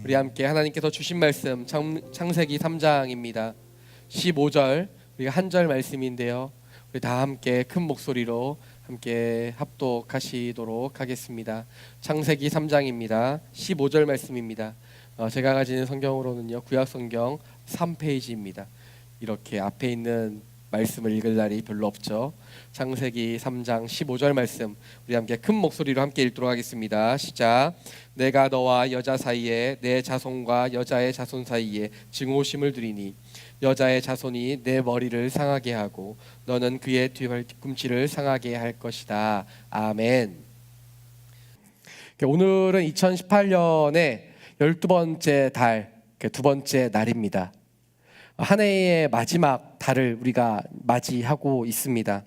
우리 함께 하나님께서 주신 말씀 창세기 3장입니다. 15절 우리가 한 절 말씀인데요. 우리 다 함께 큰 목소리로 함께 합독하시도록 하겠습니다. 창세기 3장입니다. 15절 말씀입니다. 제가 가지는 성경으로는요, 구약성경 3페이지입니다. 이렇게 앞에 있는 말씀을 읽을 날이 별로 없죠. 창세기 3장 15절 말씀 우리 함께 큰 목소리로 함께 읽도록 하겠습니다. 시작. 내가 너와 여자 사이에 내 자손과 여자의 자손 사이에 증오심을 두리니 여자의 자손이 내 머리를 상하게 하고 너는 그의 뒤꿈치를 상하게 할 것이다. 아멘. 오늘은 2018년의 12번째 달, 두 번째 날입니다. 한 해의 마지막 달을 우리가 맞이하고 있습니다.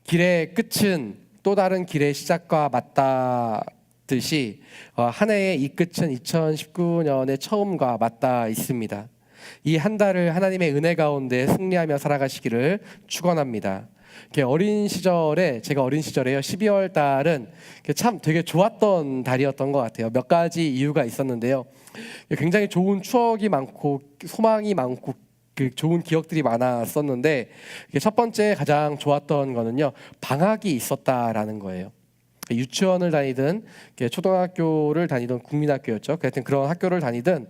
길의 끝은 또 다른 길의 시작과 맞닿듯이 한 해의 이 끝은 2019년의 처음과 맞닿아 있습니다. 이 한 달을 하나님의 은혜 가운데 승리하며 살아가시기를 축원합니다. 제가 어린 시절에요, 12월 달은 참 되게 좋았던 달이었던 것 같아요. 몇 가지 이유가 있었는데요. 굉장히 좋은 추억이 많고 소망이 많고 좋은 기억들이 많았었는데, 첫 번째 가장 좋았던 거는요, 방학이 있었다라는 거예요. 유치원을 다니든 초등학교를 다니든 국민학교였죠. 하여튼 그런 학교를 다니든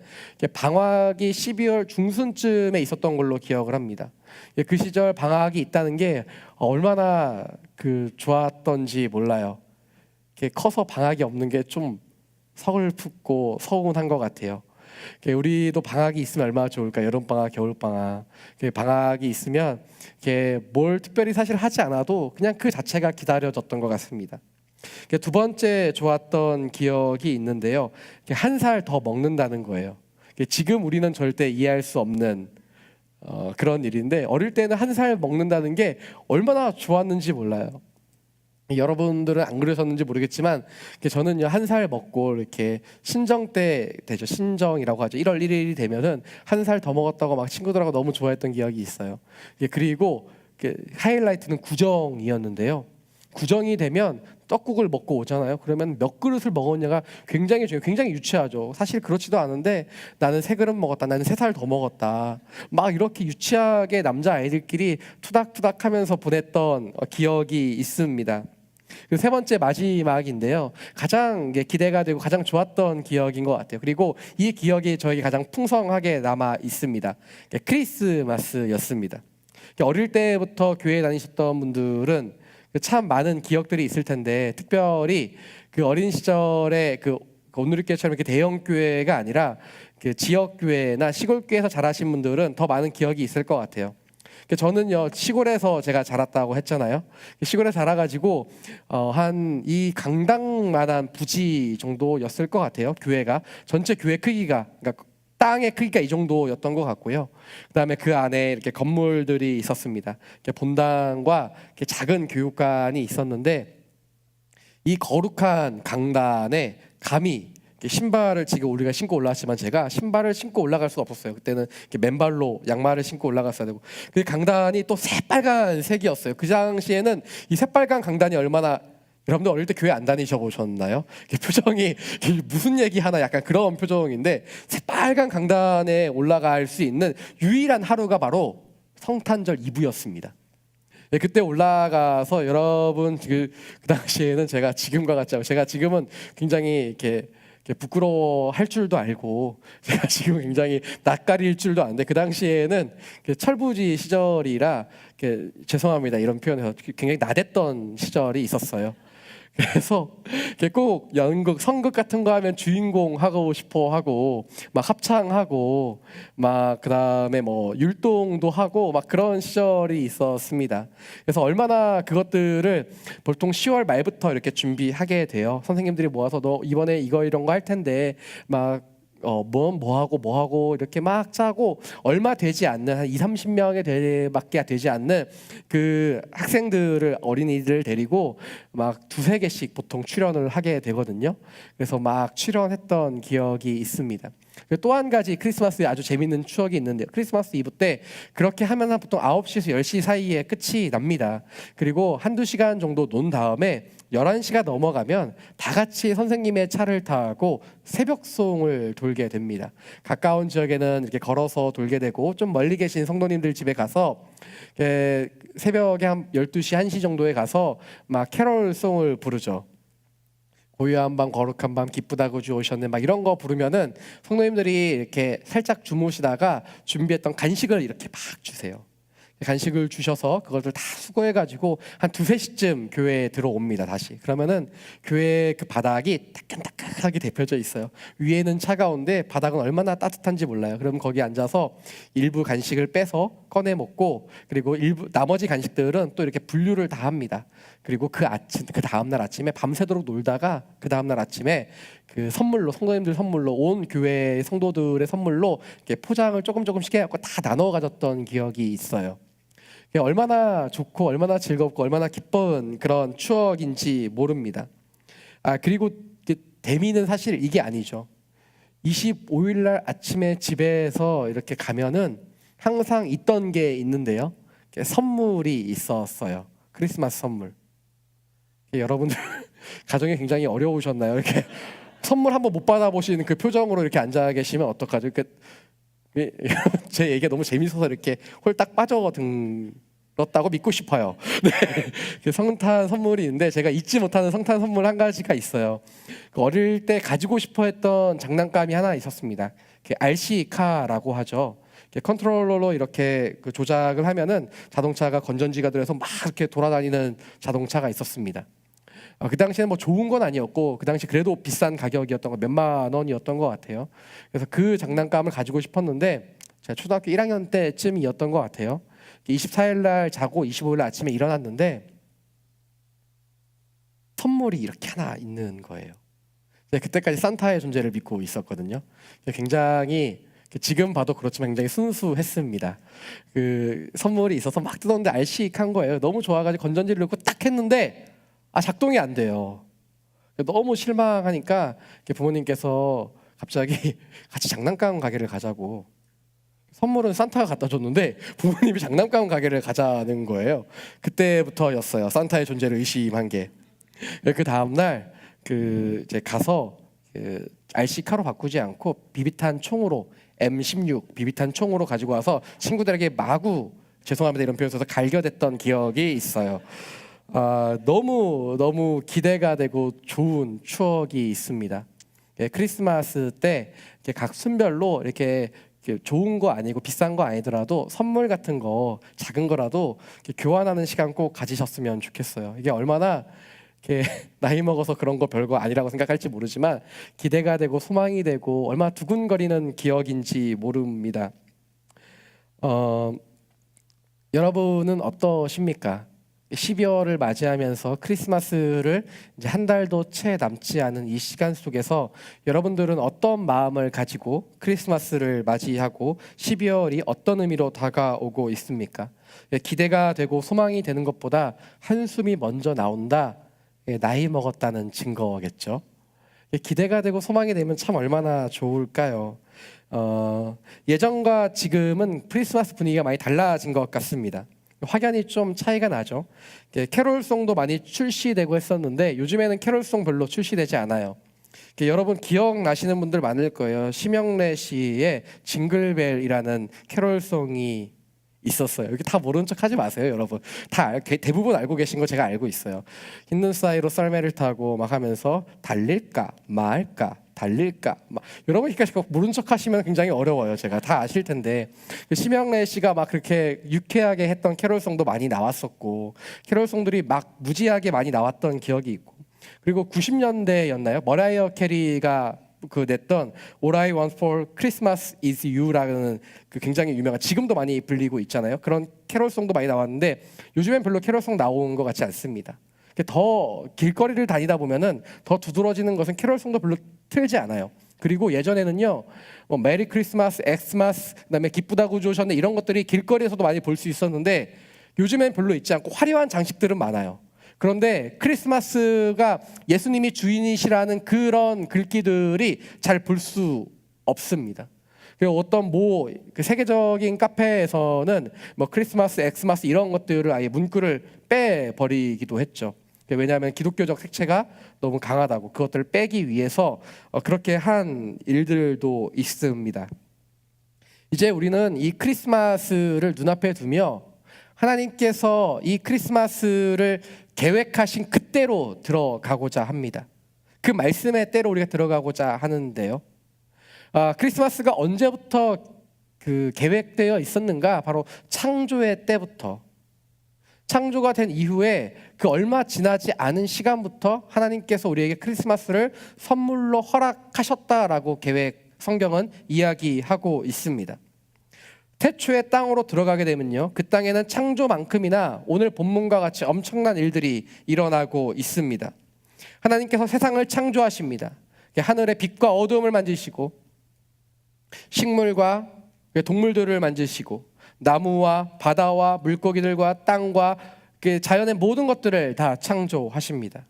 방학이 12월 중순쯤에 있었던 걸로 기억을 합니다. 그 시절 방학이 있다는 게 얼마나 좋았던지 몰라요. 커서 방학이 없는 게 좀 서글프고 서운한 것 같아요. 우리도 방학이 있으면 얼마나 좋을까. 여름방학, 겨울방학. 방학이 있으면 뭘 특별히 사실 하지 않아도 그냥 그 자체가 기다려졌던 것 같습니다. 두 번째 좋았던 기억이 있는데요, 한 살 더 먹는다는 거예요. 지금 우리는 절대 이해할 수 없는 그런 일인데, 어릴 때는 한 살 먹는다는 게 얼마나 좋았는지 몰라요. 여러분들은 안 그러셨는지 모르겠지만 저는요, 한 살 먹고 이렇게 신정 때 되죠. 신정이라고 하죠. 1월 1일이 되면은 한 살 더 먹었다고 막 친구들하고 너무 좋아했던 기억이 있어요. 그리고 하이라이트는 구정이었는데요. 구정이 되면 떡국을 먹고 오잖아요. 그러면 몇 그릇을 먹었냐가 굉장히 중요해요. 굉장히 유치하죠. 사실 그렇지도 않은데 나는 3그릇 먹었다, 나는 3살 더 먹었다, 막 이렇게 유치하게 남자아이들끼리 투닥투닥하면서 보냈던 기억이 있습니다. 세 번째 마지막인데요, 가장 기대가 되고 가장 좋았던 기억인 것 같아요. 그리고 이 기억이 저에게 가장 풍성하게 남아 있습니다. 크리스마스였습니다. 어릴 때부터 교회 다니셨던 분들은 참 많은 기억들이 있을 텐데, 특별히 어린 시절에 오늘교회처럼 이렇게 대형 교회가 아니라 지역 교회나 시골 교회에서 자라신 분들은 더 많은 기억이 있을 것 같아요. 저는요, 시골에서 제가 자랐다고 했잖아요. 시골에 자라가지고 한 이 강당만한 부지 정도였을 것 같아요. 교회가 전체 교회 크기가, 그러니까 땅의 크기가 이 정도였던 것 같고요. 그다음에 그 안에 이렇게 건물들이 있었습니다. 본당과 작은 교육관이 있었는데, 이 거룩한 강단에 감히 신발을 지금 우리가 신고 올라왔지만 제가 신발을 신고 올라갈 수가 없었어요. 그때는 맨발로 양말을 신고 올라갔어야 되고, 그 강단이 또 새빨간색이었어요. 그 당시에는 이 새빨간 강단이 얼마나, 여러분들 어릴 때 교회 안 다니셔 보셨나요? 표정이 무슨 얘기 하나 약간 그런 표정인데, 새빨간 강단에 올라갈 수 있는 유일한 하루가 바로 성탄절 이브였습니다. 그때 올라가서 여러분 그 당시에는 제가 지금과 같지 않고, 제가 지금은 굉장히 이렇게 부끄러워할 줄도 알고, 제가 지금 굉장히 낯가릴 줄도 아는데, 그 당시에는 철부지 시절이라 죄송합니다 이런 표현에서 굉장히 나댔던 시절이 있었어요. 그래서 꼭 연극, 선극 같은 거 하면 주인공 하고 싶어 하고, 막 합창하고, 막 그다음에 뭐 율동도 하고 막 그런 시절이 있었습니다. 그래서 얼마나 그것들을 보통 10월 말부터 이렇게 준비하게 돼요. 선생님들이 모아서 너 이번에 이거 이런 거 할 텐데 막 뭐 하고 이렇게 막 짜고, 얼마 되지 않는 한 20-30명의 밖에 되지 않는 그 학생들을, 어린이들을 데리고 막 2-3개씩 보통 출연을 하게 되거든요. 그래서 막 출연했던 기억이 있습니다. 또 한 가지 크리스마스에 아주 재밌는 추억이 있는데요. 크리스마스 이브 때 그렇게 하면 보통 9시에서 10시 사이에 끝이 납니다. 그리고 한두 시간 정도 논 다음에 11시가 넘어가면 다 같이 선생님의 차를 타고 새벽송을 돌게 됩니다. 가까운 지역에는 이렇게 걸어서 돌게 되고, 좀 멀리 계신 성도님들 집에 가서 새벽에 한 12시, 1시 정도에 가서 막 캐롤송을 부르죠. 고요한 밤 거룩한 밤 기쁘다고 주 오셨네, 막 이런 거 부르면은 성도님들이 이렇게 살짝 주무시다가 준비했던 간식을 이렇게 막 주세요. 간식을 주셔서 그것을 다 수거해가지고 한 2-3시쯤 교회에 들어옵니다. 다시 그러면은 교회 그 바닥이 따끈따끈하게 데펴져 있어요. 위에는 차가운데 바닥은 얼마나 따뜻한지 몰라요. 그럼 거기 앉아서 일부 간식을 빼서 꺼내 먹고, 그리고 일부 나머지 간식들은 또 이렇게 분류를 다 합니다. 그리고 그 다음날 아침에 밤새도록 놀다가 그 다음날 아침에 그 선물로, 성도님들 선물로, 온 교회 성도들의 선물로 이렇게 포장을 조금씩 해갖고 다 나눠 가졌던 기억이 있어요. 얼마나 좋고 얼마나 즐겁고 얼마나 기쁜 그런 추억인지 모릅니다. 그리고 대미는 사실 이게 아니죠. 25일 날 아침에 집에서 이렇게 가면은 항상 있던 게 있는데요. 선물이 있었어요. 크리스마스 선물. 여러분들 가정이 굉장히 어려우셨나요? 이렇게 선물 한번 못 받아보시는 그 표정으로 이렇게 앉아 계시면 어떡하죠? 제 얘기가 너무 재밌어서 이렇게 홀딱 빠져들었다고 믿고 싶어요. 네. 성탄 선물이 있는데 제가 잊지 못하는 성탄 선물 한 가지가 있어요. 어릴 때 가지고 싶어 했던 장난감이 하나 있었습니다. RC카라고 하죠. 컨트롤러로 이렇게 조작을 하면은 자동차가 건전지가 들어서 막 이렇게 돌아다니는 자동차가 있었습니다. 그 당시에는 뭐 좋은 건 아니었고, 그 당시 그래도 비싼 가격이었던 거, 몇만 원이었던 것 같아요. 그래서 그 장난감을 가지고 싶었는데 제가 초등학교 1학년 때쯤이었던 것 같아요. 24일 날 자고 25일 날 아침에 일어났는데 선물이 이렇게 하나 있는 거예요. 그때까지 산타의 존재를 믿고 있었거든요. 굉장히, 지금 봐도 그렇지만 굉장히 순수했습니다. 그 선물이 있어서 막 뜯었는데 알씩한 거예요. 너무 좋아가지고 건전지를 넣고 딱 했는데 작동이 안 돼요. 너무 실망하니까 부모님께서 갑자기 같이 장난감 가게를 가자고. 선물은 산타가 갖다 줬는데 부모님이 장난감 가게를 가자는 거예요. 그때부터였어요. 산타의 존재를 의심한 게. 그 다음 날 이제 가서 RC카로 바꾸지 않고 비비탄 총으로, M16 비비탄 총으로 가지고 와서 친구들에게 마구, 죄송합니다 이런 표현 써서 갈겨댔던 기억이 있어요. 너무 기대가 되고 좋은 추억이 있습니다. 크리스마스 때 각 순별로 이렇게 좋은 거 아니고 비싼 거 아니더라도 선물 같은 거, 작은 거라도 교환하는 시간 꼭 가지셨으면 좋겠어요. 이게 얼마나 나이 먹어서 그런 거 별거 아니라고 생각할지 모르지만 기대가 되고 소망이 되고 얼마나 두근거리는 기억인지 모릅니다. 여러분은 어떠십니까? 12월을 맞이하면서 크리스마스를 이제 한 달도 채 남지 않은 이 시간 속에서 여러분들은 어떤 마음을 가지고 크리스마스를 맞이하고 12월이 어떤 의미로 다가오고 있습니까? 기대가 되고 소망이 되는 것보다 한숨이 먼저 나온다. 나이 먹었다는 증거겠죠. 기대가 되고 소망이 되면 참 얼마나 좋을까요? 예전과 지금은 크리스마스 분위기가 많이 달라진 것 같습니다. 확연히 좀 차이가 나죠. 캐롤송도 많이 출시되고 했었는데 요즘에는 캐롤송 별로 출시되지 않아요. 여러분 기억나시는 분들 많을 거예요. 심영래 씨의 징글벨이라는 캐롤송이 있었어요. 여기 다 모르는 척 하지 마세요, 여러분. 대부분 알고 계신 거 제가 알고 있어요. 흰눈 사이로 썰매를 타고 막 하면서 달릴까 말까 달릴까 막 여러분, 그러니까 모른 척 하시면 굉장히 어려워요. 제가 다 아실 텐데 심영래 씨가 막 그렇게 유쾌하게 했던 캐롤송도 많이 나왔었고, 캐롤송들이 막 무지하게 많이 나왔던 기억이 있고, 그리고 90년대였나요? 머라이어 캐리가 냈던 All I Want for Christmas is You라는 굉장히 유명한, 지금도 많이 불리고 있잖아요. 그런 캐롤송도 많이 나왔는데 요즘엔 별로 캐롤송 나온 것 같지 않습니다. 더 길거리를 다니다 보면은 더 두드러지는 것은 캐롤송도 별로 틀지 않아요. 그리고 예전에는요, 뭐 메리 크리스마스, 엑스마스, 그다음에 기쁘다고 주셨네, 이런 것들이 길거리에서도 많이 볼 수 있었는데 요즘엔 별로 있지 않고 화려한 장식들은 많아요. 그런데 크리스마스가 예수님이 주인이시라는 그런 글귀들이 잘 볼 수 없습니다. 그리고 어떤 그 세계적인 카페에서는 뭐 크리스마스, 엑스마스 이런 것들을 아예 문구를 빼버리기도 했죠. 왜냐하면 기독교적 색채가 너무 강하다고 그것들을 빼기 위해서 그렇게 한 일들도 있습니다. 이제 우리는 이 크리스마스를 눈앞에 두며 하나님께서 이 크리스마스를 계획하신 그때로 들어가고자 합니다. 그 말씀의 때로 우리가 들어가고자 하는데요. 크리스마스가 언제부터 그 계획되어 있었는가? 바로 창조의 때부터. 창조가 된 이후에 그 얼마 지나지 않은 시간부터 하나님께서 우리에게 크리스마스를 선물로 허락하셨다라고 성경은 이야기하고 있습니다. 태초의 땅으로 들어가게 되면요, 그 땅에는 창조만큼이나 오늘 본문과 같이 엄청난 일들이 일어나고 있습니다. 하나님께서 세상을 창조하십니다. 하늘의 빛과 어두움을 만드시고 식물과 동물들을 만드시고 나무와 바다와 물고기들과 땅과 자연의 모든 것들을 다 창조하십니다.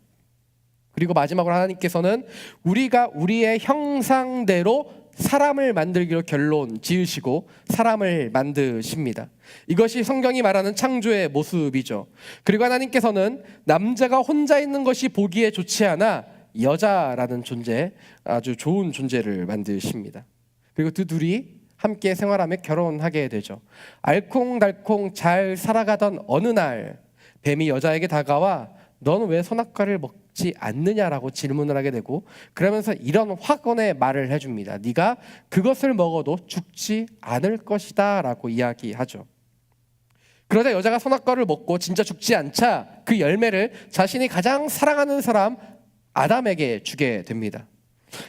그리고 마지막으로 하나님께서는 우리가 우리의 형상대로 사람을 만들기로 결론 지으시고 사람을 만드십니다. 이것이 성경이 말하는 창조의 모습이죠. 그리고 하나님께서는 남자가 혼자 있는 것이 보기에 좋지 않아 여자라는 존재, 아주 좋은 존재를 만드십니다. 그리고 그 둘이 함께 생활하며 결혼하게 되죠. 알콩달콩 잘 살아가던 어느 날 뱀이 여자에게 다가와 너는 왜 선악과를 먹지 않느냐라고 질문을 하게 되고, 그러면서 이런 확언의 말을 해줍니다. 네가 그것을 먹어도 죽지 않을 것이다 라고 이야기하죠. 그러자 여자가 선악과를 먹고 진짜 죽지 않자 그 열매를 자신이 가장 사랑하는 사람 아담에게 주게 됩니다.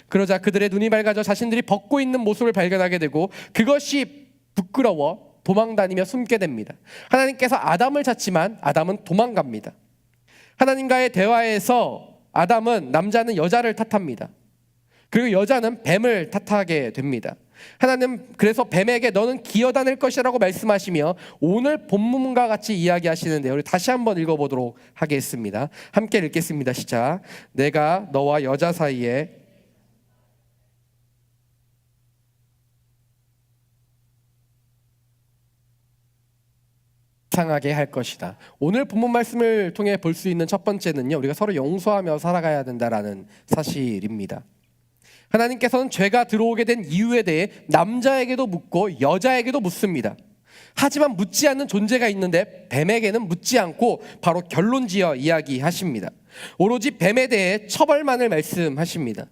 그러자 그들의 눈이 밝아져 자신들이 벗고 있는 모습을 발견하게 되고 그것이 부끄러워 도망다니며 숨게 됩니다. 하나님께서 아담을 찾지만 아담은 도망갑니다. 하나님과의 대화에서 남자는 여자를 탓합니다. 그리고 여자는 뱀을 탓하게 됩니다. 하나님 그래서 뱀에게 너는 기어다닐 것이라고 말씀하시며 오늘 본문과 같이 이야기하시는데요. 우리 다시 한번 읽어보도록 하겠습니다. 함께 읽겠습니다. 시작. 내가 너와 여자 사이에 상하게 할 것이다. 오늘 본문 말씀을 통해 볼 수 있는 첫 번째는요, 우리가 서로 용서하며 살아가야 된다라는 사실입니다. 하나님께서는 죄가 들어오게 된 이유에 대해 남자에게도 묻고 여자에게도 묻습니다. 하지만 묻지 않는 존재가 있는데 뱀에게는 묻지 않고 바로 결론지어 이야기하십니다. 오로지 뱀에 대해 처벌만을 말씀하십니다.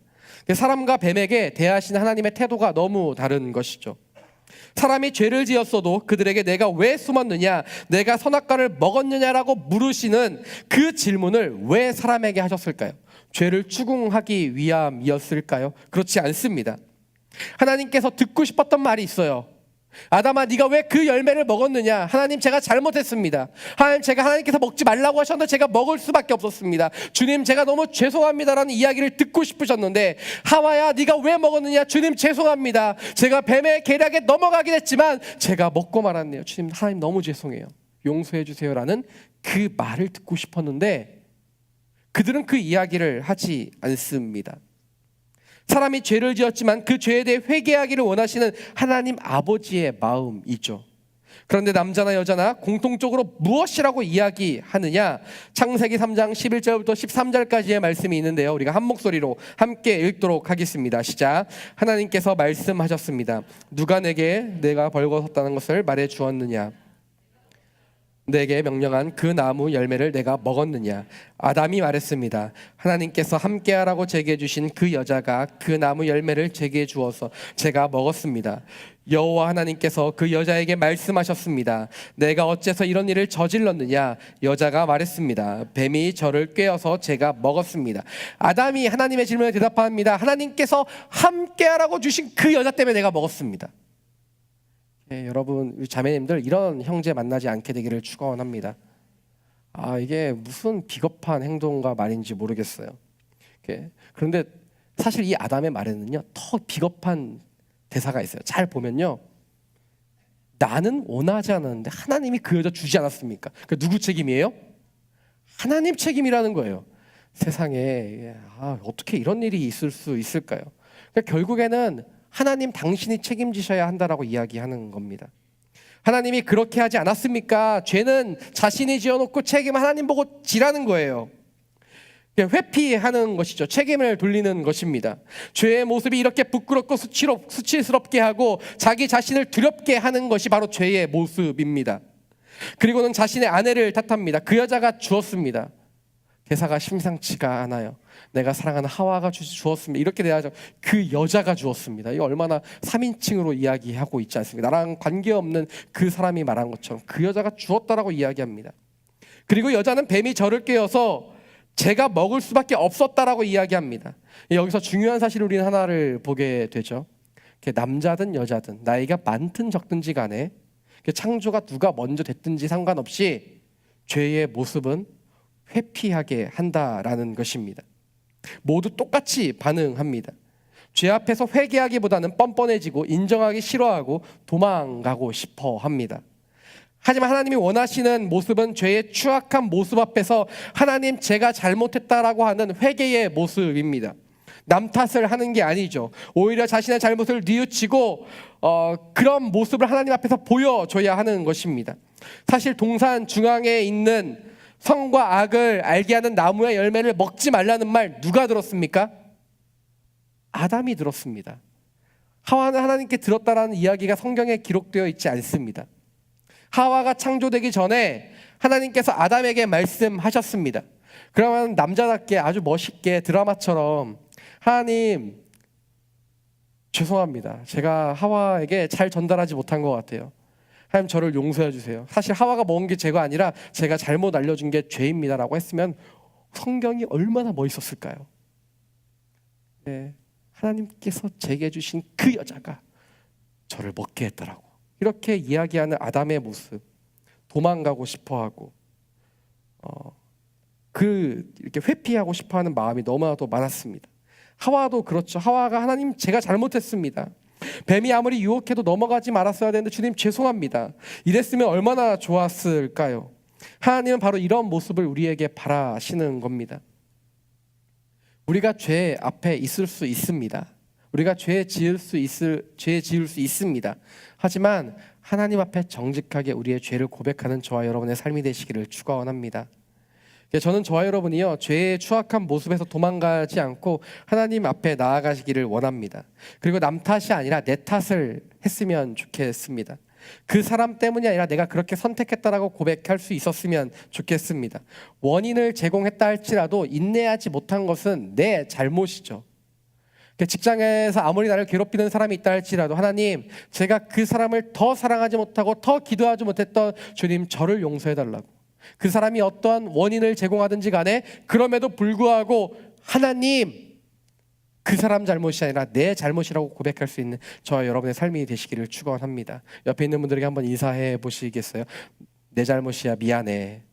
사람과 뱀에게 대하시는 하나님의 태도가 너무 다른 것이죠. 사람이 죄를 지었어도 그들에게 내가 왜 숨었느냐, 내가 선악과를 먹었느냐라고 물으시는 그 질문을 왜 사람에게 하셨을까요? 죄를 추궁하기 위함이었을까요? 그렇지 않습니다. 하나님께서 듣고 싶었던 말이 있어요. 아담아, 네가 왜 그 열매를 먹었느냐? 하나님, 제가 잘못했습니다. 하나님, 제가 하나님께서 먹지 말라고 하셨는데 제가 먹을 수밖에 없었습니다. 주님, 제가 너무 죄송합니다라는 이야기를 듣고 싶으셨는데, 하와야, 네가 왜 먹었느냐? 주님, 죄송합니다. 제가 뱀의 계략에 넘어가긴 했지만 제가 먹고 말았네요. 주님, 하나님 너무 죄송해요. 용서해 주세요라는 그 말을 듣고 싶었는데 그들은 그 이야기를 하지 않습니다. 사람이 죄를 지었지만 그 죄에 대해 회개하기를 원하시는 하나님 아버지의 마음이죠. 그런데 남자나 여자나 공통적으로 무엇이라고 이야기하느냐? 창세기 3장 11절부터 13절까지의 말씀이 있는데요, 우리가 한 목소리로 함께 읽도록 하겠습니다. 시작. 하나님께서 말씀하셨습니다. 누가 내게 내가 벌거벗었다는 것을 말해 주었느냐? 내게 명령한 그 나무 열매를 내가 먹었느냐? 아담이 말했습니다. 하나님께서 함께하라고 제게 주신 그 여자가 그 나무 열매를 제게 주어서 제가 먹었습니다. 여호와 하나님께서 그 여자에게 말씀하셨습니다. 내가 어째서 이런 일을 저질렀느냐? 여자가 말했습니다. 뱀이 저를 꿰어서 제가 먹었습니다. 아담이 하나님의 질문에 대답합니다. 하나님께서 함께하라고 주신 그 여자 때문에 내가 먹었습니다. 여러분, 자매님들, 이런 형제 만나지 않게 되기를 축원합니다. 이게 무슨 비겁한 행동과 말인지 모르겠어요. 그런데 사실 이 아담의 말에는요, 더 비겁한 대사가 있어요. 잘 보면요, 나는 원하지 않았는데 하나님이 그 여자 주지 않았습니까? 누구 책임이에요? 하나님 책임이라는 거예요. 세상에 어떻게 이런 일이 있을 수 있을까요? 결국에는 하나님 당신이 책임지셔야 한다라고 이야기하는 겁니다. 하나님이 그렇게 하지 않았습니까? 죄는 자신이 지어놓고 책임 하나님 보고 지라는 거예요. 회피하는 것이죠. 책임을 돌리는 것입니다. 죄의 모습이 이렇게 부끄럽고 수치스럽게 하고 자기 자신을 두렵게 하는 것이 바로 죄의 모습입니다. 그리고는 자신의 아내를 탓합니다. 그 여자가 주었습니다. 대사가 심상치가 않아요. 내가 사랑하는 하와가 주었습니다. 이렇게 돼야죠. 그 여자가 주었습니다. 이거 얼마나 3인칭으로 이야기하고 있지 않습니까? 나랑 관계없는 그 사람이 말한 것처럼 그 여자가 주었다라고 이야기합니다. 그리고 여자는 뱀이 저를 깨어서 제가 먹을 수밖에 없었다라고 이야기합니다. 여기서 중요한 사실 우리는 하나를 보게 되죠. 남자든 여자든 나이가 많든 적든지 간에 창조가 누가 먼저 됐든지 상관없이 죄의 모습은 회피하게 한다라는 것입니다. 모두 똑같이 반응합니다. 죄 앞에서 회개하기보다는 뻔뻔해지고 인정하기 싫어하고 도망가고 싶어 합니다. 하지만 하나님이 원하시는 모습은 죄의 추악한 모습 앞에서 하나님 제가 잘못했다라고 하는 회개의 모습입니다. 남 탓을 하는 게 아니죠. 오히려 자신의 잘못을 뉘우치고 그런 모습을 하나님 앞에서 보여줘야 하는 것입니다. 사실 동산 중앙에 있는 선과 악을 알게 하는 나무의 열매를 먹지 말라는 말 누가 들었습니까? 아담이 들었습니다. 하와는 하나님께 들었다라는 이야기가 성경에 기록되어 있지 않습니다. 하와가 창조되기 전에 하나님께서 아담에게 말씀하셨습니다. 그러면 남자답게 아주 멋있게 드라마처럼 하나님 죄송합니다. 제가 하와에게 잘 전달하지 못한 것 같아요. 하나님 저를 용서해 주세요. 사실 하와가 먹은 게 죄가 아니라 제가 잘못 알려준 게 죄입니다라고 했으면 성경이 얼마나 멋있었을까요? 네, 하나님께서 제게 주신 그 여자가 저를 먹게 했더라고. 이렇게 이야기하는 아담의 모습, 도망가고 싶어하고 이렇게 회피하고 싶어하는 마음이 너무나도 많았습니다. 하와도 그렇죠. 하와가 하나님 제가 잘못했습니다. 뱀이 아무리 유혹해도 넘어가지 말았어야 되는데 주님 죄송합니다. 이랬으면 얼마나 좋았을까요? 하나님은 바로 이런 모습을 우리에게 바라시는 겁니다. 우리가 죄 앞에 있을 수 있습니다. 우리가 죄 지을 수 있습니다. 하지만 하나님 앞에 정직하게 우리의 죄를 고백하는 저와 여러분의 삶이 되시기를 축원합니다. 저는 저와 여러분이요 죄의 추악한 모습에서 도망가지 않고 하나님 앞에 나아가시기를 원합니다. 그리고 남 탓이 아니라 내 탓을 했으면 좋겠습니다. 그 사람 때문이 아니라 내가 그렇게 선택했다라고 고백할 수 있었으면 좋겠습니다. 원인을 제공했다 할지라도 인내하지 못한 것은 내 잘못이죠. 직장에서 아무리 나를 괴롭히는 사람이 있다 할지라도 하나님 제가 그 사람을 더 사랑하지 못하고 더 기도하지 못했던 주님 저를 용서해달라고. 그 사람이 어떠한 원인을 제공하든지 간에 그럼에도 불구하고 하나님 그 사람 잘못이 아니라 내 잘못이라고 고백할 수 있는 저와 여러분의 삶이 되시기를 축원합니다. 옆에 있는 분들에게 한번 인사해 보시겠어요? 내 잘못이야 미안해.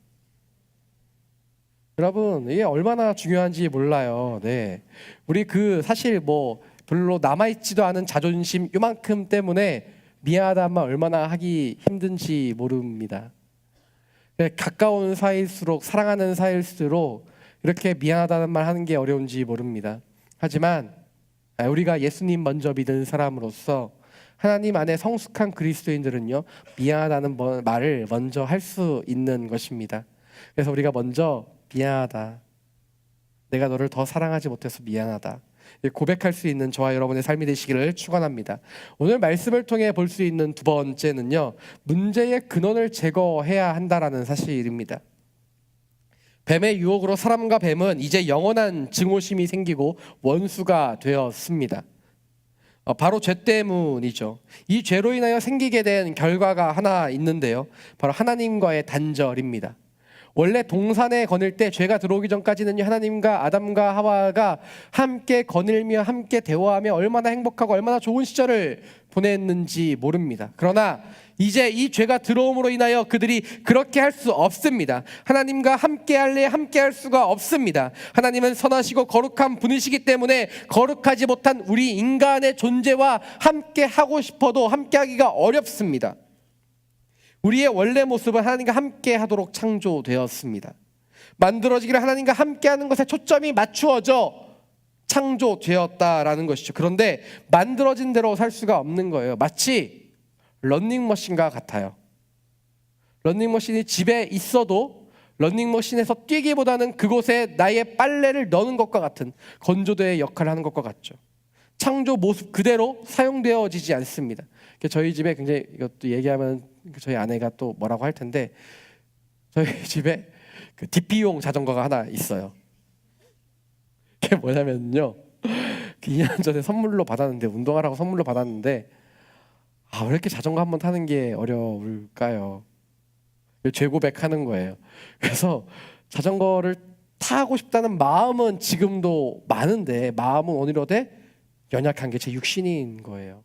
여러분 이게 얼마나 중요한지 몰라요. 네, 우리 사실 별로 남아있지도 않은 자존심 요만큼 때문에 미안하다는 말 얼마나 하기 힘든지 모릅니다. 가까운 사이일수록 사랑하는 사이일수록 이렇게 미안하다는 말 하는 게 어려운지 모릅니다. 하지만 우리가 예수님 먼저 믿은 사람으로서 하나님 안에 성숙한 그리스도인들은요 미안하다는 말을 먼저 할 수 있는 것입니다. 그래서 우리가 먼저 미안하다, 내가 너를 더 사랑하지 못해서 미안하다 고백할 수 있는 저와 여러분의 삶이 되시기를 축원합니다. 오늘 말씀을 통해 볼 수 있는 두 번째는요 문제의 근원을 제거해야 한다라는 사실입니다. 뱀의 유혹으로 사람과 뱀은 이제 영원한 증오심이 생기고 원수가 되었습니다. 바로 죄 때문이죠. 이 죄로 인하여 생기게 된 결과가 하나 있는데요, 바로 하나님과의 단절입니다. 원래 동산에 거닐 때 죄가 들어오기 전까지는 하나님과 아담과 하와가 함께 거닐며 함께 대화하며 얼마나 행복하고 얼마나 좋은 시절을 보냈는지 모릅니다. 그러나 이제 이 죄가 들어옴으로 인하여 그들이 그렇게 할 수 없습니다. 하나님과 함께 할래 함께 할 수가 없습니다. 하나님은 선하시고 거룩한 분이시기 때문에 거룩하지 못한 우리 인간의 존재와 함께 하고 싶어도 함께 하기가 어렵습니다. 우리의 원래 모습은 하나님과 함께 하도록 창조되었습니다. 만들어지기를 하나님과 함께 하는 것에 초점이 맞추어져 창조되었다라는 것이죠. 그런데 만들어진 대로 살 수가 없는 거예요. 마치 러닝머신과 같아요. 러닝머신이 집에 있어도 러닝머신에서 뛰기보다는 그곳에 나의 빨래를 넣는 것과 같은 건조대의 역할을 하는 것과 같죠. 창조 모습 그대로 사용되어지지 않습니다. 저희 집에 굉장히 이것도 얘기하면 저희 아내가 또 뭐라고 할 텐데, 저희 집에 그 DP용 자전거가 하나 있어요. 그게 뭐냐면요, 2년 전에 선물로 받았는데, 운동하라고 선물로 받았는데, 왜 이렇게 자전거 한번 타는 게 어려울까요? 죄고백하는 거예요. 그래서 자전거를 타고 싶다는 마음은 지금도 많은데, 마음은 오히려 연약한 게 제 육신인 거예요.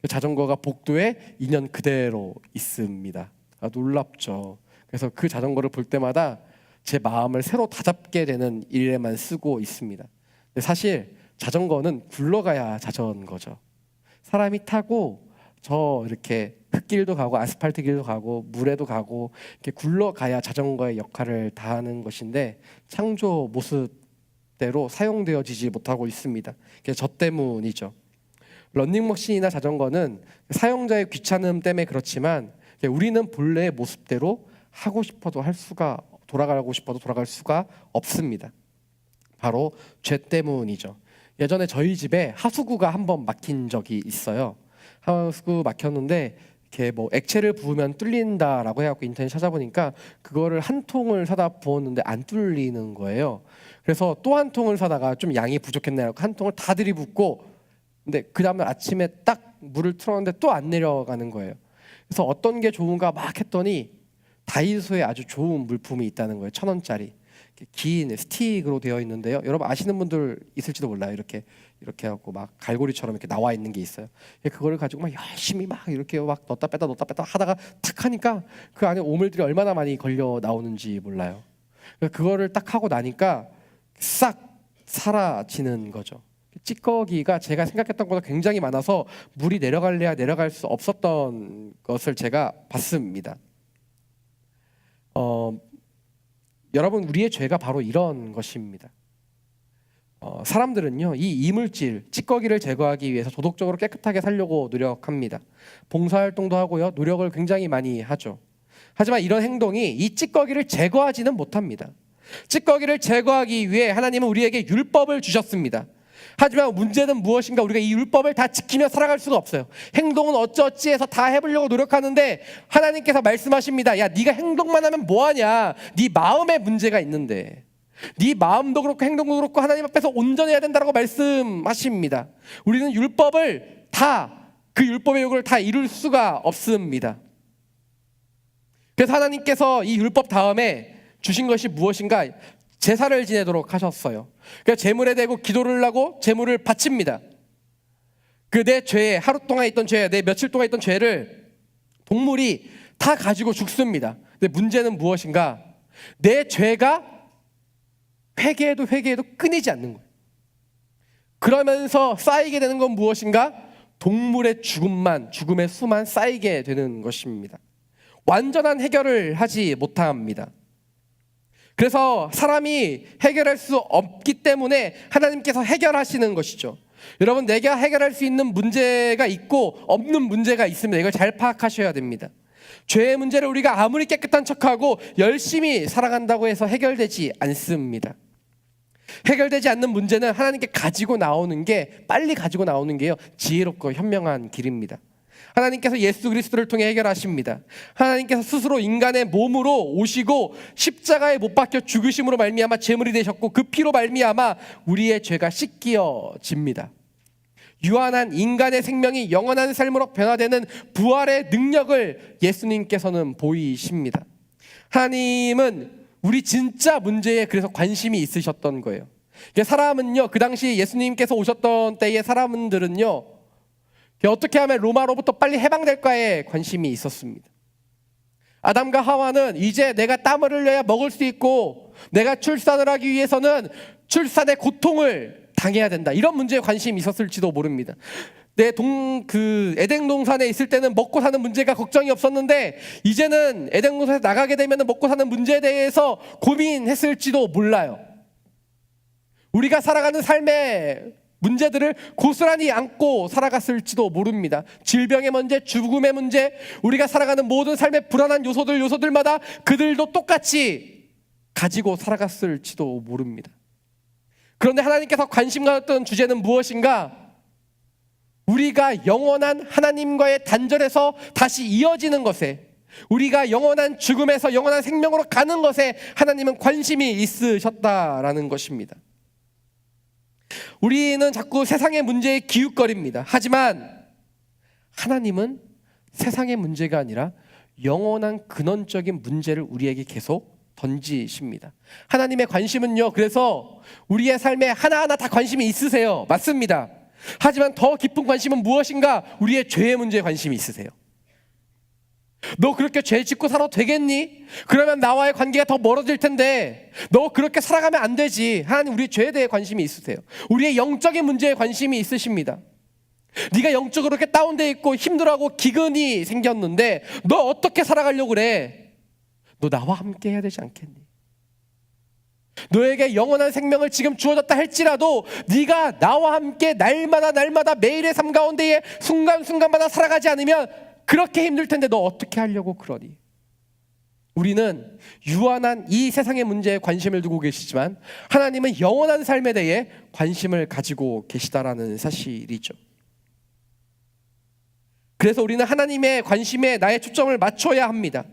자전거가 복도에 2년 그대로 있습니다. 놀랍죠. 그래서 그 자전거를 볼 때마다 제 마음을 새로 다잡게 되는 일에만 쓰고 있습니다. 근데 사실 자전거는 굴러가야 자전거죠. 사람이 타고 저 이렇게 흙길도 가고 아스팔트 길도 가고 물에도 가고 이렇게 굴러가야 자전거의 역할을 다하는 것인데, 창조 모습대로 사용되어지지 못하고 있습니다. 저 때문이죠. 러닝머신이나 자전거는 사용자의 귀찮음 때문에 그렇지만, 우리는 본래의 모습대로 하고 싶어도 할 수가, 돌아가고 싶어도 돌아갈 수가 없습니다. 바로 죄 때문이죠. 예전에 저희 집에 하수구가 한번 막힌 적이 있어요. 하수구 막혔는데 이렇게 뭐 액체를 부으면 뚫린다라고 해갖고 인터넷 찾아보니까 그거를 한 통을 사다 부었는데 안 뚫리는 거예요. 그래서 또 한 통을 사다가 좀 양이 부족했나요? 한 통을 다 들이붓고, 근데 그 다음날 아침에 딱 물을 틀었는데 또 안 내려가는 거예요. 그래서 어떤 게 좋은가 막 했더니 다이소에 아주 좋은 물품이 있다는 거예요. 1,000원짜리 긴 스틱으로 되어 있는데요. 여러분 아시는 분들 있을지도 몰라요. 이렇게 하고 막 갈고리처럼 이렇게 나와 있는 게 있어요. 그거를 가지고 막 열심히 막 이렇게 막 넣었다 뺐다 하다가 탁 하니까 그 안에 오물들이 얼마나 많이 걸려 나오는지 몰라요. 그거를 딱 하고 나니까 싹 사라지는 거죠. 찌꺼기가 제가 생각했던 것보다 굉장히 많아서 물이 내려갈래야 내려갈 수 없었던 것을 제가 봤습니다. 여러분, 우리의 죄가 바로 이런 것입니다. 사람들은요, 이 이물질, 찌꺼기를 제거하기 위해서 도덕적으로 깨끗하게 살려고 노력합니다. 봉사활동도 하고요, 노력을 굉장히 많이 하죠. 하지만 이런 행동이 이 찌꺼기를 제거하지는 못합니다. 찌꺼기를 제거하기 위해 하나님은 우리에게 율법을 주셨습니다. 하지만 문제는 무엇인가? 우리가 이 율법을 다 지키며 살아갈 수가 없어요. 행동은 어찌어찌해서 다 해보려고 노력하는데 하나님께서 말씀하십니다. 야, 네가 행동만 하면 뭐하냐? 네 마음에 문제가 있는데, 네 마음도 그렇고 행동도 그렇고 하나님 앞에서 온전해야 된다고 말씀하십니다. 우리는 율법을 그 율법의 요구를 다 이룰 수가 없습니다. 그래서 하나님께서 이 율법 다음에 주신 것이 무엇인가? 제사를 지내도록 하셨어요. 그래서 제물에 대고 기도를 하고 제물을 바칩니다. 내 죄에, 하루 동안 있던 죄, 내 며칠 동안 있던 죄를 동물이 다 가지고 죽습니다. 근데 문제는 무엇인가? 내 죄가 회개해도 끊이지 않는 거예요. 그러면서 쌓이게 되는 건 무엇인가? 동물의 죽음의 수만 쌓이게 되는 것입니다. 완전한 해결을 하지 못합니다. 그래서 사람이 해결할 수 없기 때문에 하나님께서 해결하시는 것이죠. 여러분, 내가 해결할 수 있는 문제가 있고 없는 문제가 있습니다. 이걸 잘 파악하셔야 됩니다. 죄의 문제를 우리가 아무리 깨끗한 척하고 열심히 살아간다고 해서 해결되지 않습니다. 해결되지 않는 문제는 하나님께 빨리 가지고 나오는 게요, 지혜롭고 현명한 길입니다. 하나님께서 예수 그리스도를 통해 해결하십니다. 하나님께서 스스로 인간의 몸으로 오시고 십자가에 못 박혀 죽으심으로 말미암아 제물이 되셨고, 그 피로 말미암아 우리의 죄가 씻겨집니다. 유한한 인간의 생명이 영원한 삶으로 변화되는 부활의 능력을 예수님께서는 보이십니다. 하나님은 우리 진짜 문제에 그래서 관심이 있으셨던 거예요. 사람은요, 그 당시 예수님께서 오셨던 때의 사람들은요, 어떻게 하면 로마로부터 빨리 해방될까에 관심이 있었습니다. 아담과 하와는 이제 내가 땀을 흘려야 먹을 수 있고, 내가 출산을 하기 위해서는 출산의 고통을 당해야 된다, 이런 문제에 관심이 있었을지도 모릅니다. 에덴 동산에 있을 때는 먹고 사는 문제가 걱정이 없었는데, 이제는 에덴 동산에 나가게 되면 먹고 사는 문제에 대해서 고민했을지도 몰라요. 우리가 살아가는 삶의 문제들을 고스란히 안고 살아갔을지도 모릅니다. 질병의 문제, 죽음의 문제, 우리가 살아가는 모든 삶의 불안한 요소들마다 그들도 똑같이 가지고 살아갔을지도 모릅니다. 그런데 하나님께서 관심 가졌던 주제는 무엇인가? 우리가 영원한 하나님과의 단절에서 다시 이어지는 것에, 우리가 영원한 죽음에서 영원한 생명으로 가는 것에 하나님은 관심이 있으셨다라는 것입니다. 우리는 자꾸 세상의 문제에 기웃거립니다. 하지만 하나님은 세상의 문제가 아니라 영원한 근원적인 문제를 우리에게 계속 던지십니다. 하나님의 관심은요, 그래서 우리의 삶에 하나하나 다 관심이 있으세요. 맞습니다. 하지만 더 깊은 관심은 무엇인가? 우리의 죄의 문제에 관심이 있으세요. 너 그렇게 죄 짓고 살아도 되겠니? 그러면 나와의 관계가 더 멀어질 텐데 너 그렇게 살아가면 안 되지. 하나님 우리 죄에 대해 관심이 있으세요. 우리의 영적인 문제에 관심이 있으십니다. 네가 영적으로 이렇게 다운돼 있고 힘들어하고 기근이 생겼는데 너 어떻게 살아가려고 그래? 너 나와 함께 해야 되지 않겠니? 너에게 영원한 생명을 지금 주어졌다 할지라도 네가 나와 함께 날마다 매일의 삶 가운데에 순간순간마다 살아가지 않으면 그렇게 힘들 텐데 너 어떻게 하려고 그러니? 우리는 유한한 이 세상의 문제에 관심을 두고 계시지만 하나님은 영원한 삶에 대해 관심을 가지고 계시다라는 사실이죠. 그래서 우리는 하나님의 관심에 나의 초점을 맞춰야 합니다.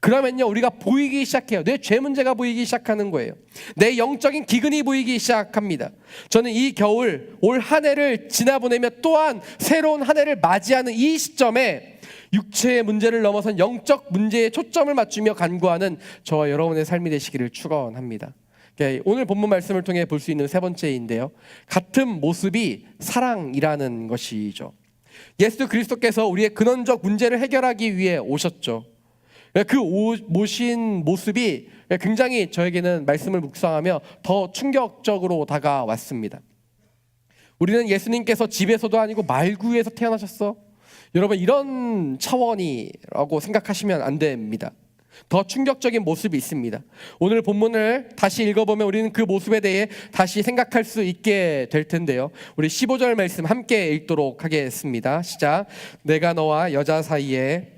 그러면요 우리가 보이기 시작해요. 내 죄 문제가 보이기 시작하는 거예요. 내 영적인 기근이 보이기 시작합니다. 저는 이 겨울 올 한 해를 지나보내며 또한 새로운 한 해를 맞이하는 이 시점에 육체의 문제를 넘어선 영적 문제에 초점을 맞추며 간구하는 저와 여러분의 삶이 되시기를 축원합니다. 오늘 본문 말씀을 통해 볼 수 있는 세 번째인데요, 같은 모습이 사랑이라는 것이죠. 예수 그리스도께서 우리의 근원적 문제를 해결하기 위해 오셨죠. 그 모신 모습이 굉장히 저에게는 말씀을 묵상하며 더 충격적으로 다가왔습니다. 우리는 예수님께서 집에서도 아니고 말구에서 태어나셨어? 여러분 이런 차원이라고 생각하시면 안 됩니다. 더 충격적인 모습이 있습니다. 오늘 본문을 다시 읽어보면 우리는 그 모습에 대해 다시 생각할 수 있게 될 텐데요, 우리 15절 말씀 함께 읽도록 하겠습니다. 시작. 내가 너와 여자 사이에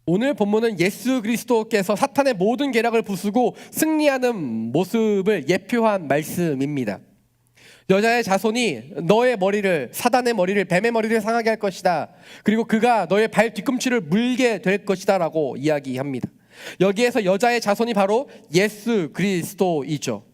오늘 본문은 예수 그리스도께서 사탄의 모든 계략을 부수고 승리하는 모습을 예표한 말씀입니다. 여자의 자손이 너의 머리를, 사단의 머리를, 뱀의 머리를 상하게 할 것이다. 그리고 그가 너의 발 뒤꿈치를 물게 될 것이다 라고 이야기합니다. 여기에서 여자의 자손이 바로 예수 그리스도이죠.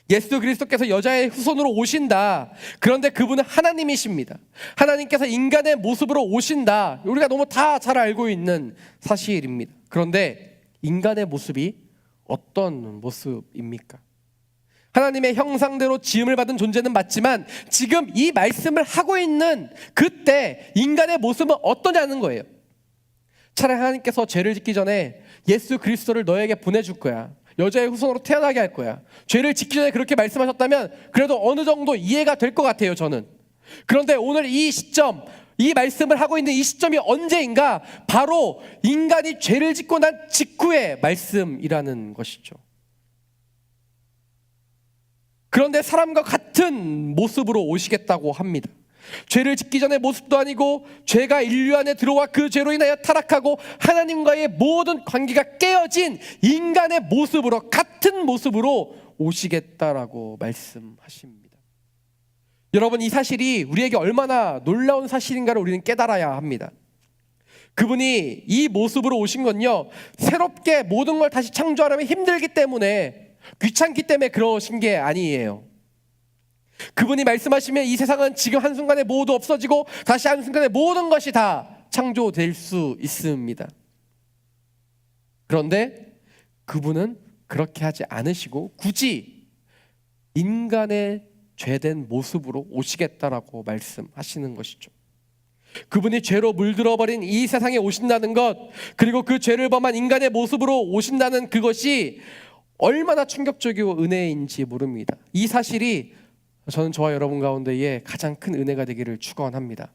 예수 그리스도께서 여자의 후손으로 오신다. 그런데 그분은 하나님이십니다. 하나님께서 인간의 모습으로 오신다. 우리가 너무 다 잘 알고 있는 사실입니다. 그런데 인간의 모습이 어떤 모습입니까? 하나님의 형상대로 지음을 받은 존재는 맞지만 지금 이 말씀을 하고 있는 그때 인간의 모습은 어떠냐는 거예요. 차라리 하나님께서 죄를 짓기 전에 예수 그리스도를 너에게 보내줄 거야. 여자의 후손으로 태어나게 할 거야. 죄를 짓기 전에 그렇게 말씀하셨다면 그래도 어느 정도 이해가 될 것 같아요, 저는. 그런데 오늘 이 시점, 이 말씀을 하고 있는 이 시점이 언제인가? 바로 인간이 죄를 짓고 난 직후의 말씀이라는 것이죠. 그런데 사람과 같은 모습으로 오시겠다고 합니다. 죄를 짓기 전의 모습도 아니고 죄가 인류 안에 들어와 그 죄로 인하여 타락하고 하나님과의 모든 관계가 깨어진 인간의 모습으로, 같은 모습으로 오시겠다라고 말씀하십니다. 여러분 이 사실이 우리에게 얼마나 놀라운 사실인가를 우리는 깨달아야 합니다. 그분이 이 모습으로 오신 건요, 새롭게 모든 걸 다시 창조하려면 힘들기 때문에, 귀찮기 때문에 그러신 게 아니에요. 그분이 말씀하시면 이 세상은 지금 한순간에 모두 없어지고 다시 한순간에 모든 것이 다 창조될 수 있습니다. 그런데 그분은 그렇게 하지 않으시고 굳이 인간의 죄된 모습으로 오시겠다라고 말씀하시는 것이죠. 그분이 죄로 물들어버린 이 세상에 오신다는 것, 그리고 그 죄를 범한 인간의 모습으로 오신다는 그것이 얼마나 충격적이고 은혜인지 모릅니다. 이 사실이 저는 저와 여러분 가운데에 가장 큰 은혜가 되기를 축원합니다.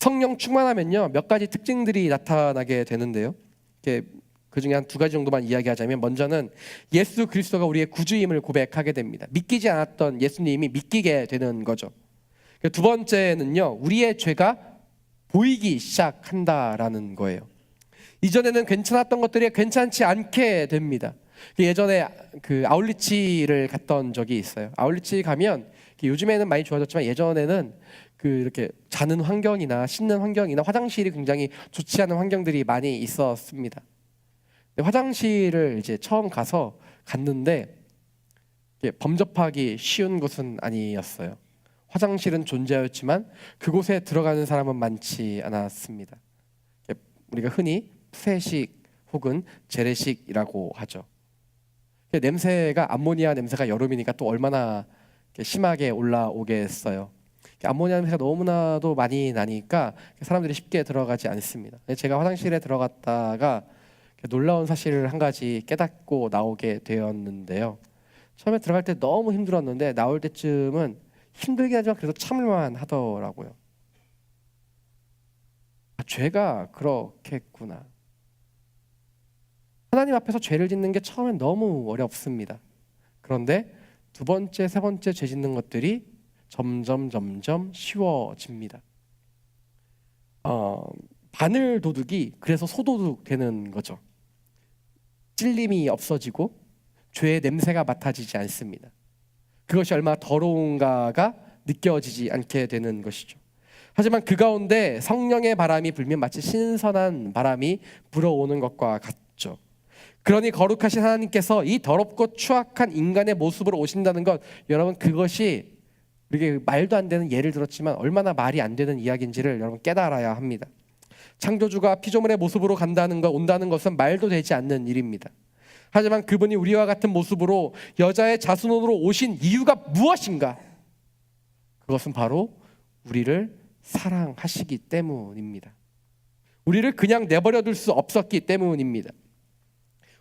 성령 충만하면요, 몇 가지 특징들이 나타나게 되는데요. 그 중에 한 두 가지 정도만 이야기하자면, 먼저는 예수 그리스도가 우리의 구주임을 고백하게 됩니다. 믿기지 않았던 예수님이 믿기게 되는 거죠. 두 번째는요, 우리의 죄가 보이기 시작한다라는 거예요. 이전에는 괜찮았던 것들이 괜찮지 않게 됩니다. 예전에 그 아울리치를 갔던 적이 있어요. 아울리치 가면 요즘에는 많이 좋아졌지만 예전에는 이렇게 자는 환경이나 씻는 환경이나 화장실이 굉장히 좋지 않은 환경들이 많이 있었습니다. 화장실을 이제 처음 갔는데 범접하기 쉬운 곳은 아니었어요. 화장실은 존재하였지만 그곳에 들어가는 사람은 많지 않았습니다. 우리가 흔히 푸세식 혹은 재래식이라고 하죠. 냄새가, 암모니아 냄새가 여름이니까 또 얼마나 심하게 올라오겠어요. 암모니아 냄새가 너무나도 많이 나니까 사람들이 쉽게 들어가지 않습니다. 제가 화장실에 들어갔다가 놀라운 사실을 한 가지 깨닫고 나오게 되었는데요. 처음에 들어갈 때 너무 힘들었는데 나올 때쯤은 힘들긴 하지만 그래도 참을만 하더라고요. 죄가 그렇겠구나. 하나님 앞에서 죄를 짓는 게 처음엔 너무 어렵습니다. 그런데 두 번째, 세 번째 죄 짓는 것들이 점점 쉬워집니다. 바늘 도둑이 그래서 소도둑 되는 거죠. 찔림이 없어지고 죄의 냄새가 맡아지지 않습니다. 그것이 얼마나 더러운가가 느껴지지 않게 되는 것이죠. 하지만 그 가운데 성령의 바람이 불면 마치 신선한 바람이 불어오는 것과 같죠. 그러니 거룩하신 하나님께서 이 더럽고 추악한 인간의 모습으로 오신다는 것, 여러분, 그것이 우리가 말도 안 되는 예를 들었지만 얼마나 말이 안 되는 이야기인지를 여러분 깨달아야 합니다. 창조주가 피조물의 모습으로 온다는 것은 말도 되지 않는 일입니다. 하지만 그분이 우리와 같은 모습으로 여자의 자손으로 오신 이유가 무엇인가? 그것은 바로 우리를 사랑하시기 때문입니다. 우리를 그냥 내버려 둘 수 없었기 때문입니다.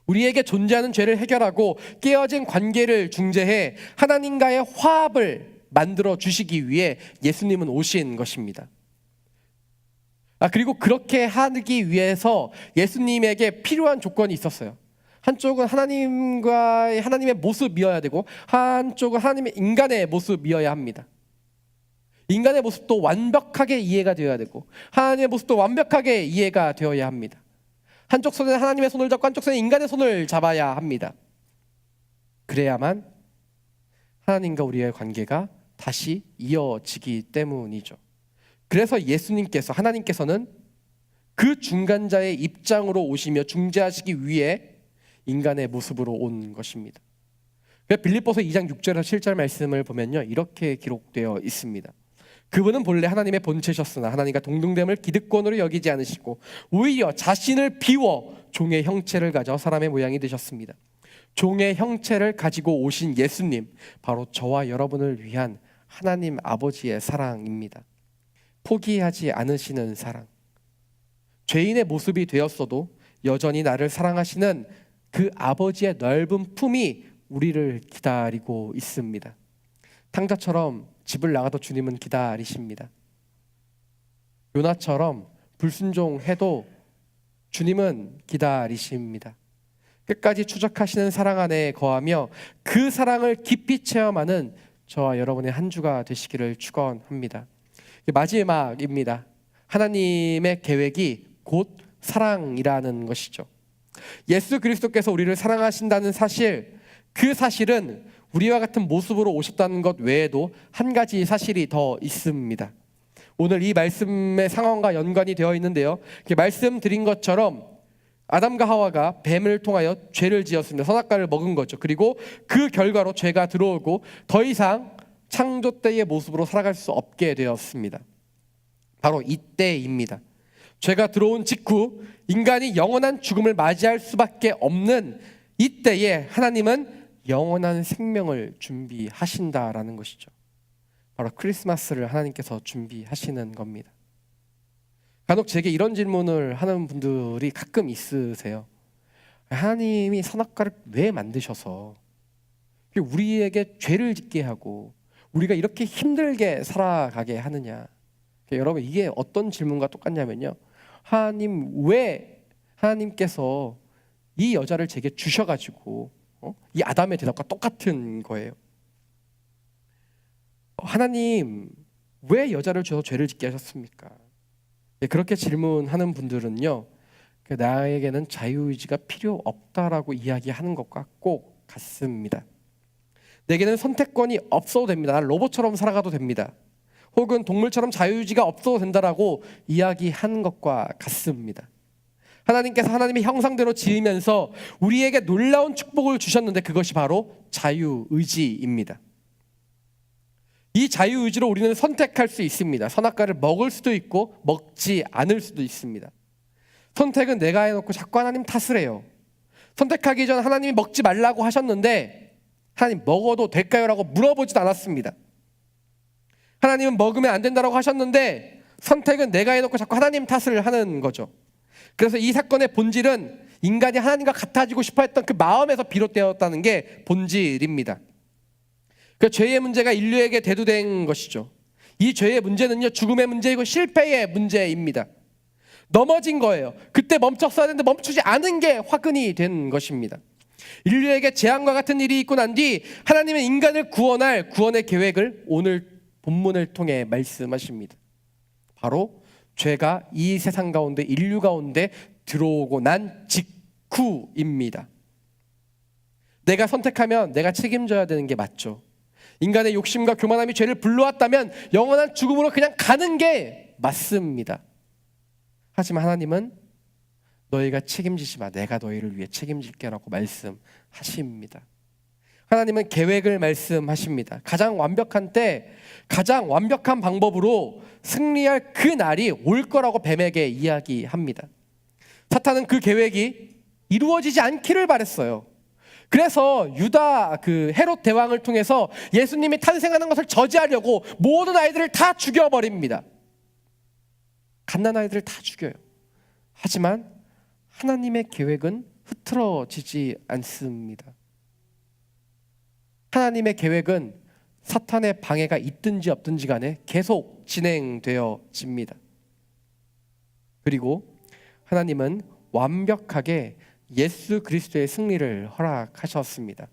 우리에게 존재하는 죄를 해결하고 깨어진 관계를 중재해 하나님과의 화합을 만들어 주시기 위해 예수님은 오신 것입니다. 그리고 그렇게 하기 위해서 예수님에게 필요한 조건이 있었어요. 한쪽은 하나님의 모습이어야 되고 한쪽은 하나님의 인간의 모습이어야 합니다. 인간의 모습도 완벽하게 이해가 되어야 되고 하나님의 모습도 완벽하게 이해가 되어야 합니다. 한쪽 손에 하나님의 손을 잡고 한쪽 손에 인간의 손을 잡아야 합니다. 그래야만 하나님과 우리의 관계가 다시 이어지기 때문이죠. 그래서 하나님께서는 그 중간자의 입장으로 오시며 중재하시기 위해 인간의 모습으로 온 것입니다. 빌립보서 2장 6절에서 7절 말씀을 보면요, 이렇게 기록되어 있습니다. 그분은 본래 하나님의 본체셨으나 하나님과 동등됨을 기득권으로 여기지 않으시고 오히려 자신을 비워 종의 형체를 가져 사람의 모양이 되셨습니다. 종의 형체를 가지고 오신 예수님, 바로 저와 여러분을 위한 하나님 아버지의 사랑입니다. 포기하지 않으시는 사랑. 죄인의 모습이 되었어도 여전히 나를 사랑하시는 그 아버지의 넓은 품이 우리를 기다리고 있습니다. 탕자처럼 집을 나가도 주님은 기다리십니다. 요나처럼 불순종해도 주님은 기다리십니다. 끝까지 추적하시는 사랑 안에 거하며 그 사랑을 깊이 체험하는 저와 여러분의 한 주가 되시기를 축원합니다. 마지막입니다. 하나님의 계획이 곧 사랑이라는 것이죠. 예수 그리스도께서 우리를 사랑하신다는 사실, 그 사실은 우리와 같은 모습으로 오셨다는 것 외에도 한 가지 사실이 더 있습니다. 오늘 이 말씀의 상황과 연관이 되어 있는데요, 말씀드린 것처럼 아담과 하와가 뱀을 통하여 죄를 지었습니다. 선악과를 먹은 거죠. 그리고 그 결과로 죄가 들어오고 더 이상 창조 때의 모습으로 살아갈 수 없게 되었습니다. 바로 이때입니다. 죄가 들어온 직후 인간이 영원한 죽음을 맞이할 수밖에 없는 이때에 하나님은 영원한 생명을 준비하신다라는 것이죠. 바로 크리스마스를 하나님께서 준비하시는 겁니다. 간혹 제게 이런 질문을 하는 분들이 가끔 있으세요. 하나님이 선악과를 왜 만드셔서 우리에게 죄를 짓게 하고 우리가 이렇게 힘들게 살아가게 하느냐, 여러분, 이게 어떤 질문과 똑같냐면요, 하나님께서 이 여자를 제게 주셔가지고 이 아담의 대답과 똑같은 거예요. 하나님, 왜 여자를 주셔서 죄를 짓게 하셨습니까? 그렇게 질문하는 분들은요, 나에게는 자유의지가 필요 없다라고 이야기하는 것과 꼭 같습니다. 내게는 선택권이 없어도 됩니다. 난 로봇처럼 살아가도 됩니다. 혹은 동물처럼 자유의지가 없어도 된다라고 이야기하는 것과 같습니다. 하나님께서 하나님의 형상대로 지으면서 우리에게 놀라운 축복을 주셨는데 그것이 바로 자유의지입니다. 이 자유의지로 우리는 선택할 수 있습니다. 선악과를 먹을 수도 있고 먹지 않을 수도 있습니다. 선택은 내가 해놓고 자꾸 하나님 탓을 해요. 선택하기 전 하나님이 먹지 말라고 하셨는데 하나님 먹어도 될까요? 라고 물어보지도 않았습니다. 하나님은 먹으면 안 된다고 하셨는데 선택은 내가 해놓고 자꾸 하나님 탓을 하는 거죠. 그래서 이 사건의 본질은 인간이 하나님과 같아지고 싶어 했던 그 마음에서 비롯되었다는 게 본질입니다. 그 죄의 문제가 인류에게 대두된 것이죠. 이 죄의 문제는요, 죽음의 문제이고 실패의 문제입니다. 넘어진 거예요. 그때 멈췄어야 되는데 멈추지 않은 게 화근이 된 것입니다. 인류에게 재앙과 같은 일이 있고 난 뒤 하나님은 인간을 구원할 구원의 계획을 오늘 본문을 통해 말씀하십니다. 바로 죄가 이 세상 가운데, 인류 가운데 들어오고 난 직후입니다. 내가 선택하면 내가 책임져야 되는 게 맞죠. 인간의 욕심과 교만함이 죄를 불러왔다면 영원한 죽음으로 그냥 가는 게 맞습니다. 하지만 하나님은 너희가 책임지지 마, 내가 너희를 위해 책임질게라고 말씀하십니다. 하나님은 계획을 말씀하십니다. 가장 완벽한 때, 가장 완벽한 방법으로 승리할 그 날이 올 거라고 뱀에게 이야기합니다. 사탄은 그 계획이 이루어지지 않기를 바랬어요. 그래서 헤롯 대왕을 통해서 예수님이 탄생하는 것을 저지하려고 모든 아이들을 다 죽여버립니다. 갓난아이들을 다 죽여요. 하지만 하나님의 계획은 흐트러지지 않습니다. 하나님의 계획은 사탄의 방해가 있든지 없든지 간에 계속 진행되어집니다. 그리고 하나님은 완벽하게 예수 그리스도의 승리를 허락하셨습니다.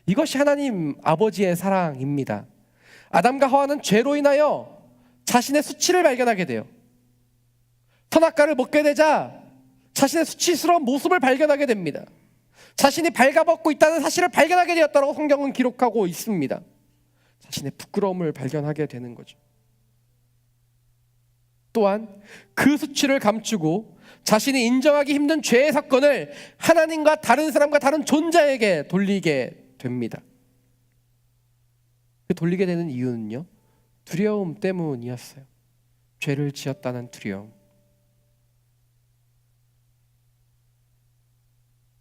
이것이 하나님 아버지의 사랑입니다. 아담과 하와는 죄로 인하여 자신의 수치를 발견하게 돼요. 선악과를 먹게 되자 자신의 수치스러운 모습을 발견하게 됩니다. 자신이 발가벗고 있다는 사실을 발견하게 되었다고 성경은 기록하고 있습니다. 자신의 부끄러움을 발견하게 되는 거죠. 또한 그 수치를 감추고 자신이 인정하기 힘든 죄의 사건을 하나님과 다른 사람과 다른 존재에게 돌리게 됩니다. 그 돌리게 되는 이유는요, 두려움 때문이었어요. 죄를 지었다는 두려움.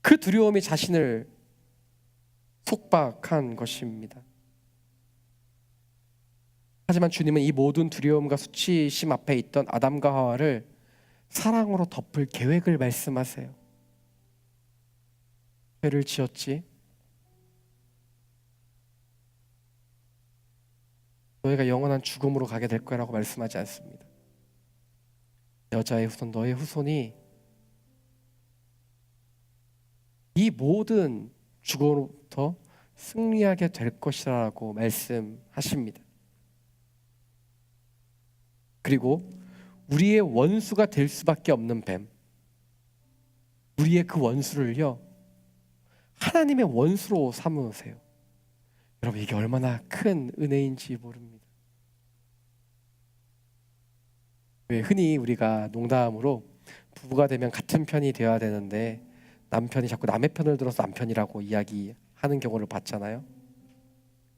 그 두려움이 자신을 속박한 것입니다. 하지만 주님은 이 모든 두려움과 수치심 앞에 있던 아담과 하와를 사랑으로 덮을 계획을 말씀하세요. 죄를 지었지. 너희가 영원한 죽음으로 가게 될 거라고 말씀하지 않습니다. 여자의 후손, 너의 후손이 이 모든 죽음으로부터 승리하게 될 것이라고 말씀하십니다. 그리고 우리의 원수가 될 수밖에 없는 뱀, 우리의 그 원수를요, 하나님의 원수로 삼으세요. 여러분, 이게 얼마나 큰 은혜인지 모릅니다. 왜 흔히 우리가 농담으로 부부가 되면 같은 편이 되어야 되는데 남편이 자꾸 남의 편을 들어서 남편이라고 이야기하는 경우를 봤잖아요.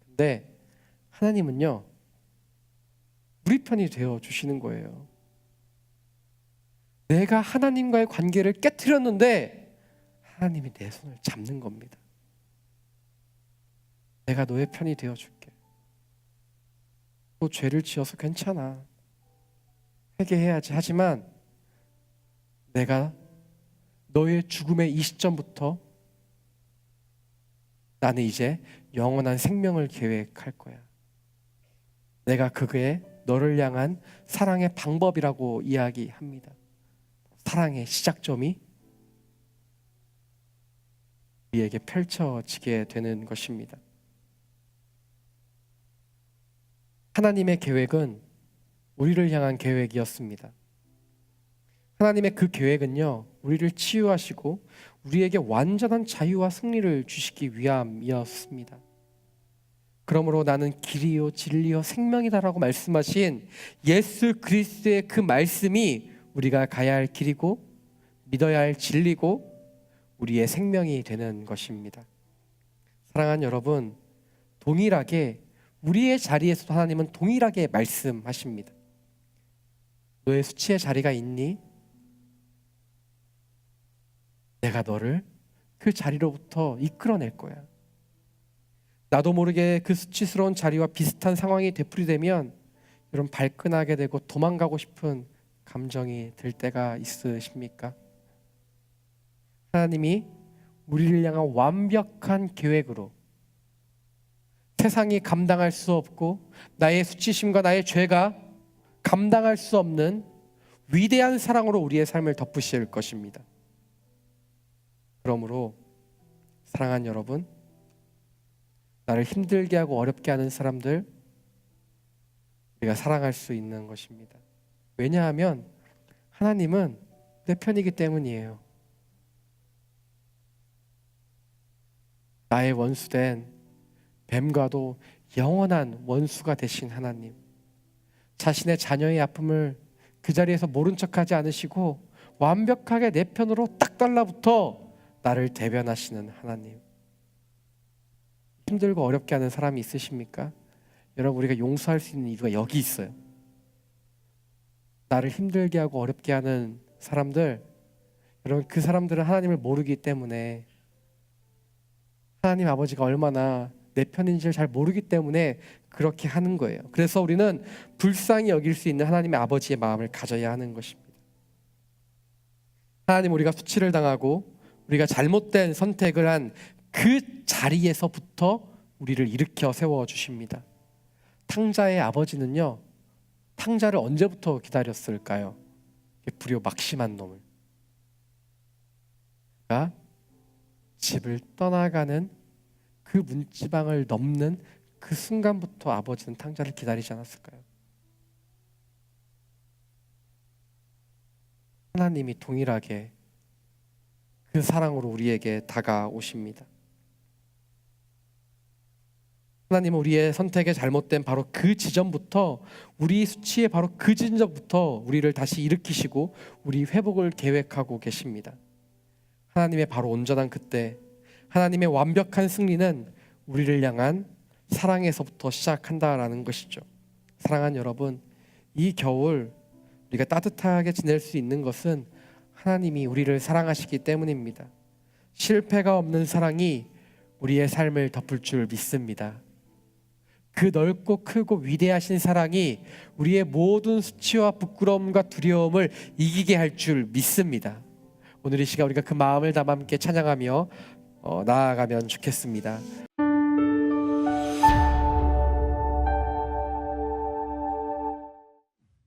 근데 하나님은요, 우리 편이 되어 주시는 거예요. 내가 하나님과의 관계를 깨트렸는데 하나님이 내 손을 잡는 겁니다. 내가 너의 편이 되어 줄게. 또 죄를 지어서 괜찮아, 회개해야지. 하지만 내가 너의 죽음의 이 시점부터 나는 이제 영원한 생명을 계획할 거야. 내가 그게 너를 향한 사랑의 방법이라고 이야기합니다. 사랑의 시작점이 우리에게 펼쳐지게 되는 것입니다. 하나님의 계획은 우리를 향한 계획이었습니다. 하나님의 그 계획은요, 우리를 치유하시고 우리에게 완전한 자유와 승리를 주시기 위함이었습니다. 그러므로 나는 길이요 진리요 생명이다라고 말씀하신 예수 그리스도의 그 말씀이 우리가 가야 할 길이고 믿어야 할 진리고 우리의 생명이 되는 것입니다. 사랑하는 여러분, 동일하게 우리의 자리에서도 하나님은 동일하게 말씀하십니다. 너의 수치의 자리가 있니? 내가 너를 그 자리로부터 이끌어낼 거야. 나도 모르게 그 수치스러운 자리와 비슷한 상황이 되풀이되면 여러분 발끈하게 되고 도망가고 싶은 감정이 들 때가 있으십니까? 하나님이 우리를 향한 완벽한 계획으로 세상이 감당할 수 없고 나의 수치심과 나의 죄가 감당할 수 없는 위대한 사랑으로 우리의 삶을 덮으실 것입니다. 그러므로 사랑하는 여러분, 나를 힘들게 하고 어렵게 하는 사람들 우리가 사랑할 수 있는 것입니다. 왜냐하면 하나님은 내 편이기 때문이에요. 나의 원수된 뱀과도 영원한 원수가 되신 하나님, 자신의 자녀의 아픔을 그 자리에서 모른 척하지 않으시고 완벽하게 내 편으로 딱 달라붙어 나를 대변하시는 하나님. 힘들고 어렵게 하는 사람이 있으십니까? 여러분, 우리가 용서할 수 있는 이유가 여기 있어요. 나를 힘들게 하고 어렵게 하는 사람들, 여러분 그 사람들은 하나님을 모르기 때문에, 하나님 아버지가 얼마나 내 편인지를 잘 모르기 때문에 그렇게 하는 거예요. 그래서 우리는 불쌍히 여길 수 있는 하나님의 아버지의 마음을 가져야 하는 것입니다. 하나님, 우리가 수치를 당하고 우리가 잘못된 선택을 한 그 자리에서부터 우리를 일으켜 세워주십니다. 탕자의 아버지는요, 탕자를 언제부터 기다렸을까요? 불효 막심한 놈을. 그가 집을 떠나가는 그 문지방을 넘는 그 순간부터 아버지는 탕자를 기다리지 않았을까요? 하나님이 동일하게 그 사랑으로 우리에게 다가오십니다. 하나님은 우리의 선택의 잘못된 바로 그 지점부터, 우리 수치의 바로 그 지점부터 우리를 다시 일으키시고 우리 회복을 계획하고 계십니다. 하나님의 바로 온전한 그때, 하나님의 완벽한 승리는 우리를 향한 사랑에서부터 시작한다라는 것이죠. 사랑하는 여러분, 이 겨울 우리가 따뜻하게 지낼 수 있는 것은 하나님이 우리를 사랑하시기 때문입니다. 실패가 없는 사랑이 우리의 삶을 덮을 줄 믿습니다. 그 넓고 크고 위대하신 사랑이 우리의 모든 수치와 부끄러움과 두려움을 이기게 할 줄 믿습니다. 오늘 이 시간 우리가 그 마음을 담아 함께 찬양하며 나아가면 좋겠습니다.